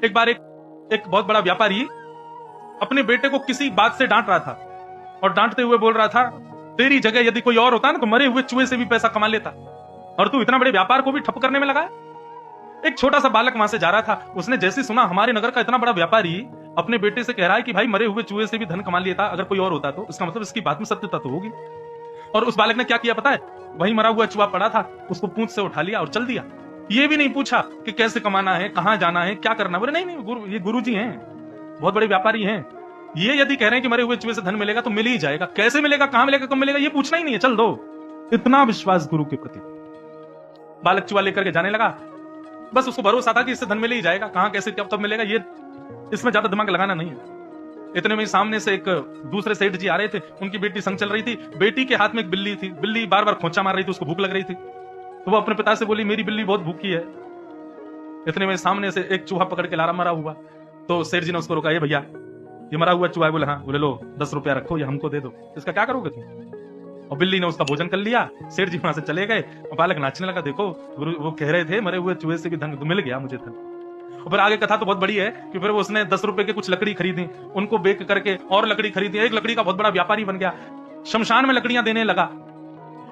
एक बार एक बहुत बड़ा व्यापारी अपने बेटे को किसी बात से डांट रहा था और डांटते हुए बोल रहा था, तेरी जगह यदि कोई और होता ना तो मरे हुए चूहे से भी पैसा कमा लेता, और तू इतना बड़े व्यापार को भी ठप करने में लगा है। एक छोटा सा बालक वहां से जा रहा था, उसने जैसे सुना हमारे नगर का इतना बड़ा व्यापारी अपने बेटे से कह रहा है कि भाई मरे हुए चूहे से भी धन कमा लेता, अगर कोई और होता तो इसका मतलब इसकी बात में सत्यता तो होगी। और उस बालक ने क्या किया पता है, वही मरा हुआ चूहा पड़ा था, उसको पूंछ से उठा लिया और चल दिया। ये भी नहीं पूछा कि कैसे कमाना है, कहां जाना है, क्या करना है। बोले नहीं, ये गुरु जी हैं, बहुत बड़े व्यापारी हैं, ये यदि कह रहे हैं कि मरे हुए चूहे से धन मिलेगा तो मिल ही जाएगा, कैसे मिलेगा, कहां मिलेगा, कब मिलेगा, ये पूछना ही नहीं है, चल दो। इतना विश्वास गुरु के प्रति। बालक चूहा लेकर के जाने लगा, बस उसको भरोसा था कि इससे धन मिल ही जाएगा, कहां कैसे कब मिलेगा, ये इसमें ज्यादा दिमाग लगाना नहीं है। इतने में सामने से एक दूसरे सेठ जी आ रहे थे, उनकी बेटी संग चल रही थी, बेटी के हाथ में एक बिल्ली थी, बिल्ली बार बार खोंचा मार रही थी, उसको भूख लग रही थी, तो वो अपने पिता से बोली मेरी बिल्ली बहुत भूखी है। इतने में सामने से एक चूहा पकड़ के लारा मरा हुआ, तो सेठ जी ने उसको रोका, ये भैया ये मरा हुआ चूहा है। बोले हाँ। बोले लो 10 रुपया रखो, ये हमको दे दो, इसका क्या करोगे तुम। और बिल्ली ने उसका भोजन कर लिया, सेठ जी वहां से चले गए और बालक नाचने लगा, देखो गुरु वो कह रहे थे मरे हुए चूहे से भी धन मिल गया मुझे धन। और फिर आगे कथा तो बहुत बड़ी है कि फिर वो उसने 10 रुपए के कुछ लकड़ी खरीदी, उनको बेच करके और लकड़ी खरीदी, एक लकड़ी का बहुत बड़ा व्यापारी बन गया, शमशान में लकड़ियां देने लगा।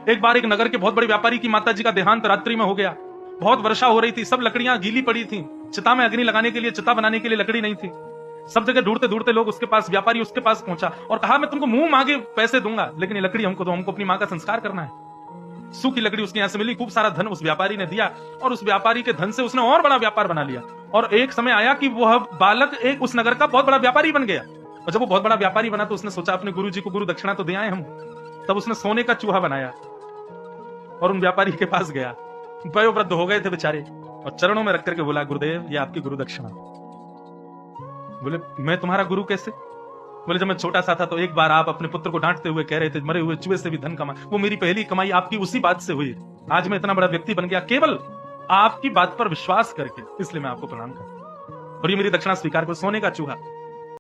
एक बार एक नगर के बहुत बड़े व्यापारी की माता जी का देहांत रात्रि में हो गया, बहुत वर्षा हो रही थी, सब लकड़ियां गीली पड़ी थी, चिता में अग्नि लगाने के लिए, चिता बनाने के लिए लकड़ी नहीं थी। सब जगह ढूंढते ढूंढते लोग उसके पास, व्यापारी उसके पास पहुंचा और कहा मैं तुमको मुंह मांगे पैसे दूंगा, लेकिन ये लकड़ी हमको दो, हमको अपनी मां का संस्कार करना है। सूखी लकड़ी उसके यहां से मिली, खूब सारा धन उस व्यापारी ने दिया और उस व्यापारी के धन से उसने और बड़ा व्यापार बना लिया। और एक समय आया कि वह बालक एक उस नगर का बहुत बड़ा व्यापारी बन गया। और जब वो बहुत बड़ा व्यापारी बना तो उसने सोचा अपने गुरु जी को गुरु दक्षिणा तो दे आए हम। तब उसने सोने का चूहा बनाया और उन व्यापारी के पास गया, वयोवृद्ध हो गए थे बेचारे, और चरणों में रख करके बोला गुरुदेव ये आपकी गुरु दक्षिणा। बोले मैं तुम्हारा गुरु कैसे। बोले जब मैं छोटा सा था तो एक बार आप अपने पुत्र को डांटते हुए कह रहे थे मरे हुए चूहे से भी धन कमा, वो मेरी पहली कमाई आपकी उसी बात से हुई, आज मैं इतना बड़ा व्यक्ति बन गया केवल आपकी बात पर विश्वास करके, इसलिए मैं आपको प्रणाम करता हूं और ये मेरी दक्षिणा स्वीकार करो, सोने का चूहा।